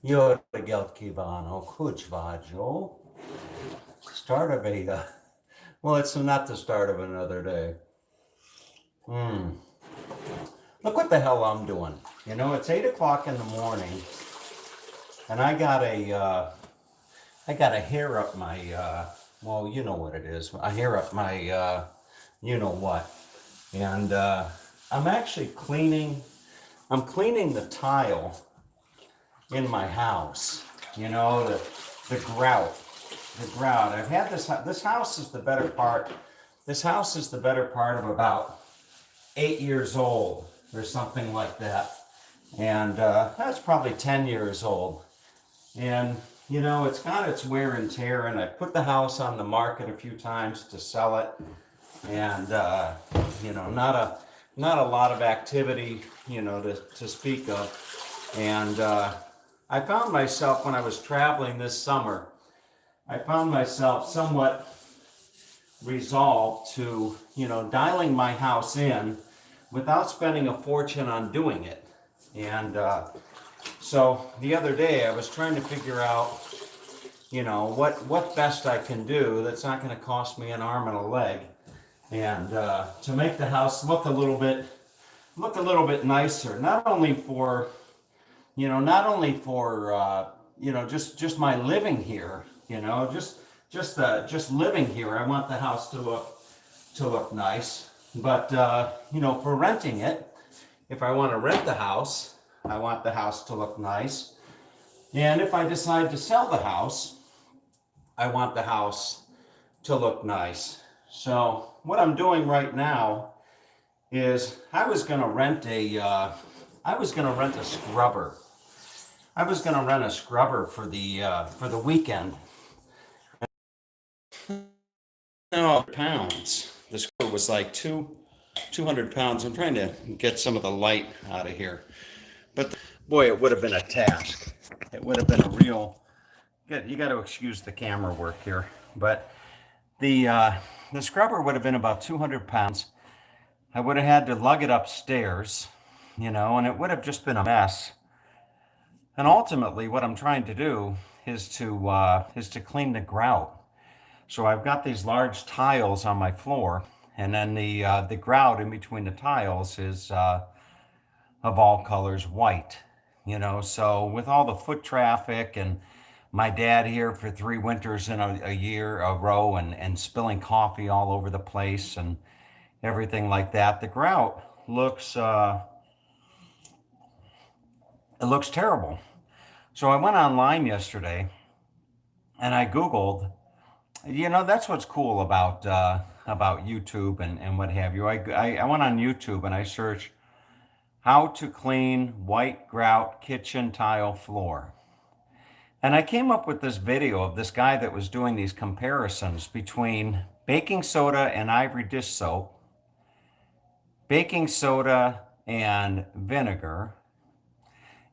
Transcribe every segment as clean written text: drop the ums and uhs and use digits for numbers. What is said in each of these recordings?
Jó reggelt kívánok, hogy vagyok? Start of well, it's not the start of another day. Look what the hell I'm doing. You know, it's 8 o'clock in the morning, and I got a hair up my, well, you know what it is. A hair up my, you know what. And I'm actually I'm cleaning the tile in my house. You know, the grout. The grout. I've had this house is the better part. This house is the better part of about 8 years old or something like that. And that's probably 10 years old. And you know, it's got its wear and tear, and I put the house on the market a few times to sell it, and you know, not a lot of activity, you know, to speak of. And I found myself when I was traveling this summer, I found myself somewhat resolved to, you know, dialing my house in without spending a fortune on doing it. And so the other day I was trying to figure out, you know, what best I can do that's not going to cost me an arm and a leg, and to make the house look a little bit nicer. Not only for, you know, you know, just my living here, you know, just living here. I want the house to look nice, but you know, for renting it, if I want to rent the house, I want the house to look nice. And if I decide to sell the house, I want the house to look nice. So what I'm doing right now is I was going to rent a scrubber. I was going to rent a scrubber for the weekend. Oh, pounds. The scrubber was like 200 pounds. I'm trying to get some of the light out of here. But boy, it would have been a task. It would have been a real. You got to excuse the camera work here, but the scrubber would have been about 200 pounds. I would have had to lug it upstairs, you know, and it would have just been a mess. And ultimately, what I'm trying to do is to clean the grout. So I've got these large tiles on my floor, and then the grout in between the tiles is of all colors white, you know. So with all the foot traffic and my dad here for 3 winters in a row, and spilling coffee all over the place and everything like that, the grout looks it looks terrible. So I went online yesterday and I Googled, you know, that's what's cool about YouTube and what have you. I went on YouTube and I searched how to clean white grout kitchen tile floor. And I came up with this video of this guy that was doing these comparisons between baking soda and ivory dish soap, baking soda and vinegar,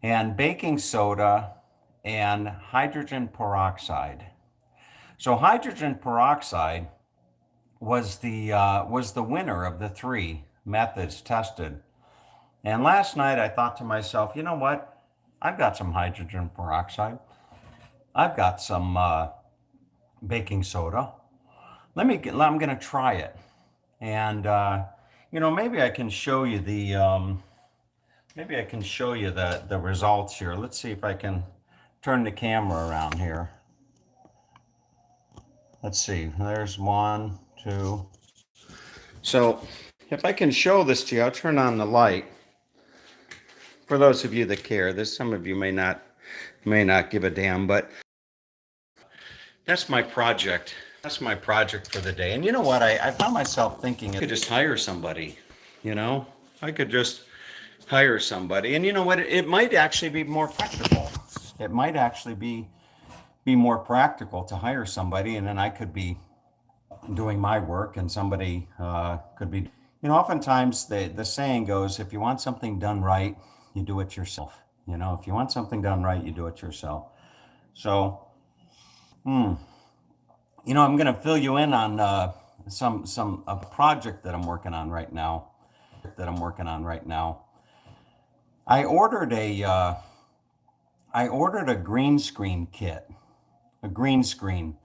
and baking soda and hydrogen peroxide. So hydrogen peroxide was the winner of the three methods tested. And last night I thought to myself, you know what? I've got some hydrogen peroxide. I've got some baking soda. I'm going to try it. And, you know, maybe I can show you the results here. Let's see if I can turn the camera around here. Let's see, there's 1, 2. So if I can show this to you, I'll turn on the light. For those of you that care, there's some of you may not give a damn, but that's my project. That's my project for the day. And you know what? I found myself thinking I could just hire somebody, you know? I could just hire somebody. And you know what? It might actually be more practical. It might actually be more practical to hire somebody, and then I could be doing my work and somebody could be, you know, oftentimes the saying goes, if you want something done right, you do it yourself. You know, if you want something done right, you do it yourself. So, you know, I'm going to fill you in on a project that I'm working on right now. I ordered I ordered a green screen kit, a green screen,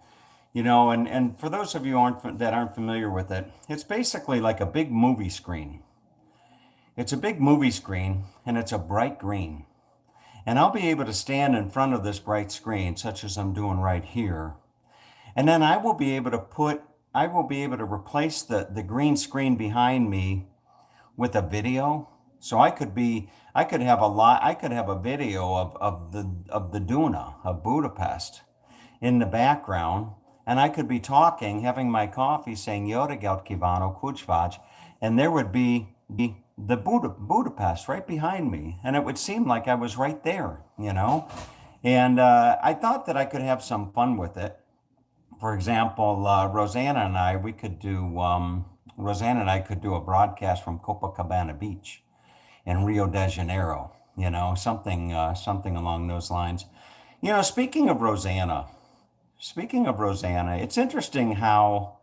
you know, and for those of you that aren't familiar with it, it's basically like a big movie screen. It's a big movie screen and it's a bright green. And I'll be able to stand in front of this bright screen, such as I'm doing right here. And then I will be able to replace the green screen behind me with a video. So I could have a video of the Duna of Budapest in the background, and I could be talking, having my coffee, saying Jóregelt kívánok, Kucsvás, and there would be the Budapest right behind me, and it would seem like I was right there, you know. And I thought that I could have some fun with it. For example, Rosanna and I could do a broadcast from Copacabana Beach in Rio de Janeiro, you know, something along those lines. You know, speaking of Rosanna, it's interesting how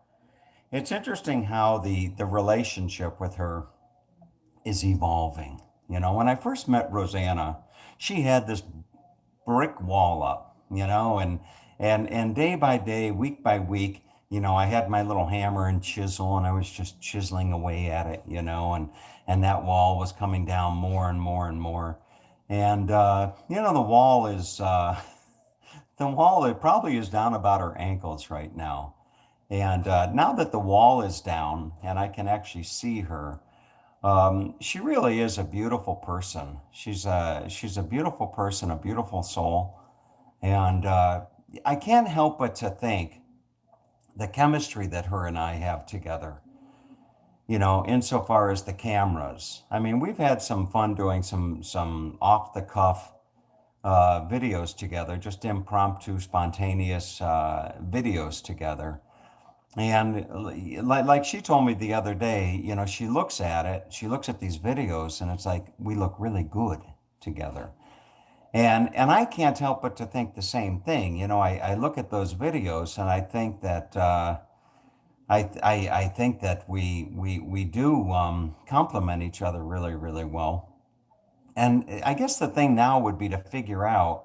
the relationship with her is evolving. You know, when I first met Rosanna, she had this brick wall up, you know, and day by day, week by week, you know, I had my little hammer and chisel and I was just chiseling away at it, you know, and that wall was coming down more and more and more. And you know, the wall, it probably is down about her ankles right now. And now that the wall is down and I can actually see her, she really is a beautiful person. She's a beautiful person, a beautiful soul. And I can't help but to think the chemistry that her and I have together, you know, insofar as the cameras. I mean, we've had some fun doing some off the cuff videos together, just impromptu, spontaneous videos together. And like she told me the other day, you know, she looks at these videos and it's like, we look really good together. And I can't help but to think the same thing. You know, I look at those videos and I think that I think that we do complement each other really, really well. And I guess the thing now would be to figure out,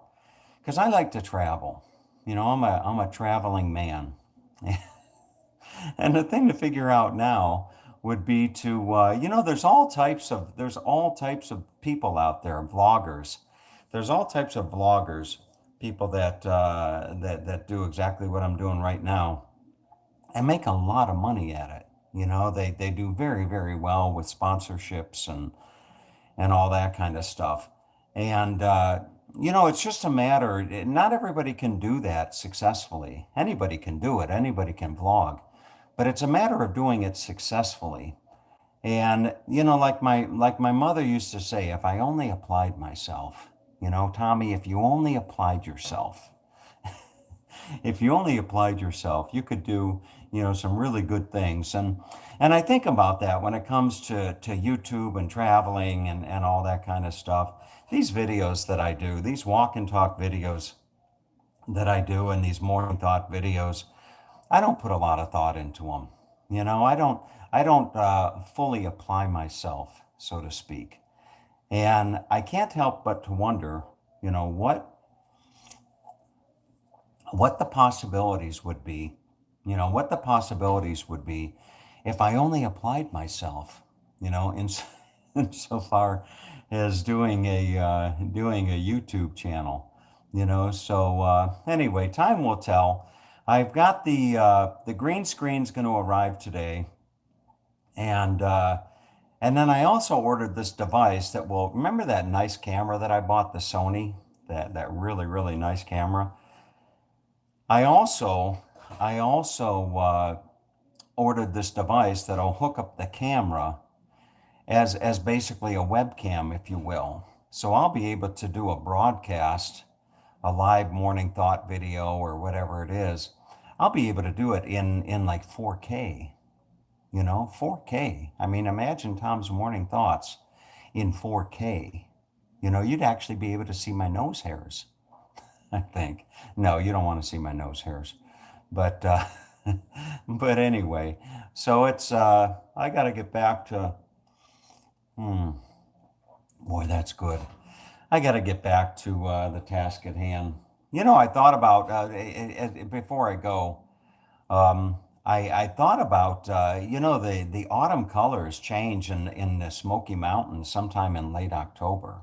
because I like to travel. You know, I'm a traveling man. And the thing to figure out now would be to, you know, there's all types of people out there, vloggers. There's all types of vloggers, people that do exactly what I'm doing right now, and make a lot of money at it. You know, they do very, very well with sponsorships and all that kind of stuff. And you know, it's just a matter. Not everybody can do that successfully. Anybody can do it. Anybody can vlog, but it's a matter of doing it successfully. And you know, like my mother used to say, if I only applied myself, you know, Tommy, if you only applied yourself, if you only applied yourself, you could do, you know, some really good things. And I think about that when it comes to YouTube and traveling and all that kind of stuff. These videos that I do, these walk and talk videos that I do, and these morning thought videos, I don't put a lot of thought into them. You know, I don't fully apply myself, so to speak. And I can't help but to wonder, you know, what the possibilities would be, you know, what the possibilities would be if I only applied myself, you know, in so far as doing a YouTube channel, you know. So anyway, time will tell. I've got the green screen's going to arrive today, and and then I also ordered this device that will remember that nice camera that I bought, the Sony, that really really nice camera. I also ordered this device that'll hook up the camera as basically a webcam, if you will. So I'll be able to do a broadcast, a live morning thought video or whatever it is. I'll be able to do it in like 4K, you know, 4K. I mean, imagine Tom's morning thoughts in 4K. You know, you'd actually be able to see my nose hairs, I think. No, you don't want to see my nose hairs. But but anyway, so it's I got to get back to boy, that's good. I got to get back to the task at hand. You know, I thought about before I go. I thought about you know, the autumn colors change in the Smoky Mountains sometime in late October,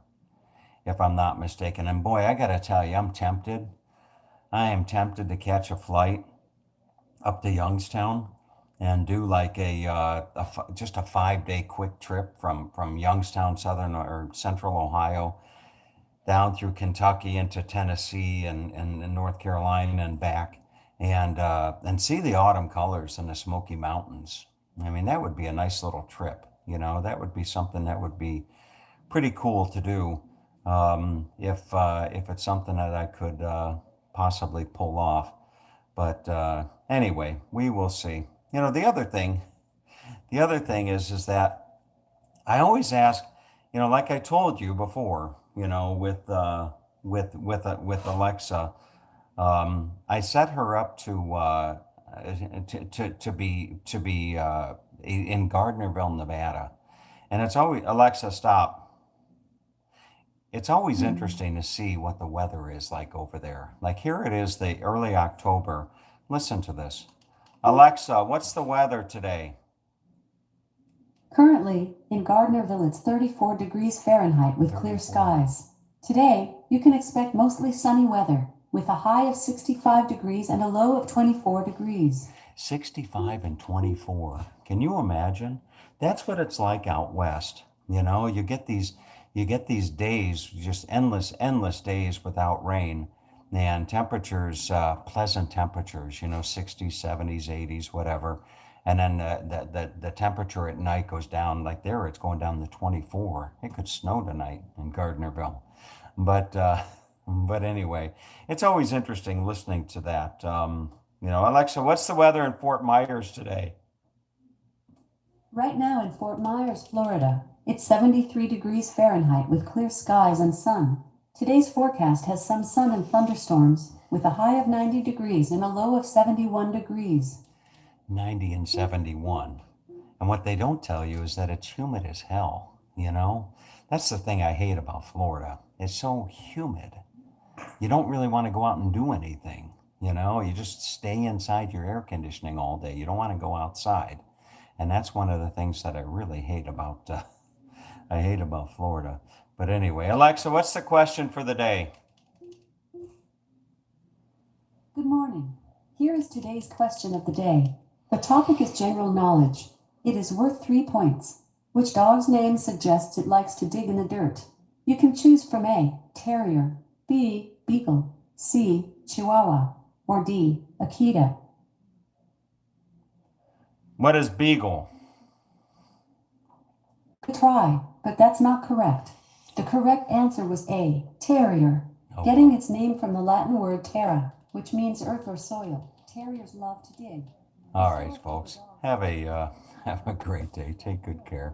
if I'm not mistaken. And boy, I got to tell you, I'm tempted. I am tempted to catch a flight up to Youngstown and do like just a 5 day quick trip from Youngstown, southern or central Ohio, down through Kentucky into Tennessee and North Carolina and back, and see the autumn colors in the Smoky Mountains. I mean, that would be a nice little trip. You know, that would be something that would be pretty cool to do, if it's something that I could possibly pull off. But anyway, we will see. You know, the other thing is that I always ask, you know, like I told you before, you know, with Alexa, I set her up to be in Gardnerville, Nevada, and it's always Alexa, stop. It's always interesting to see what the weather is like over there. Like here it is, the early October. Listen to this. Alexa, what's the weather today? Currently, in Gardnerville it's 34 degrees Fahrenheit with clear 34. skies. Today, you can expect mostly sunny weather, with a high of 65 degrees and a low of 24 degrees. 65 and 24. Can you imagine? That's what it's like out west. You know, you get these days, just endless days without rain, and temperatures, pleasant temperatures, you know, 60s, 70s, 80s, whatever. And then the temperature at night goes down, like there, it's going down to 24. It could snow tonight in Gardnerville. But but anyway, it's always interesting listening to that. You know, Alexa, what's the weather in Fort Myers today? Right now in Fort Myers, Florida, it's 73 degrees Fahrenheit with clear skies and sun. Today's forecast has some sun and thunderstorms, with a high of 90 degrees and a low of 71 degrees. 90 and 71. And what they don't tell you is that it's humid as hell, you know? That's the thing I hate about Florida. It's so humid. You don't really want to go out and do anything, you know? You just stay inside your air conditioning all day. You don't want to go outside. And that's one of the things that I really hate about I hate about Florida. But anyway, Alexa, what's the question for the day? Good morning. Here is today's question of the day. The topic is general knowledge. It is worth 3 points. Which dog's name suggests it likes to dig in the dirt? You can choose from A, Terrier, B, Beagle, C, Chihuahua, or D, Akita. What is beagle? Good try, but that's not correct. The correct answer was A, Terrier, Oh, getting its name from the Latin word terra, which means earth or soil. Terriers love to dig. all right, folks. Have a great day. Take good care.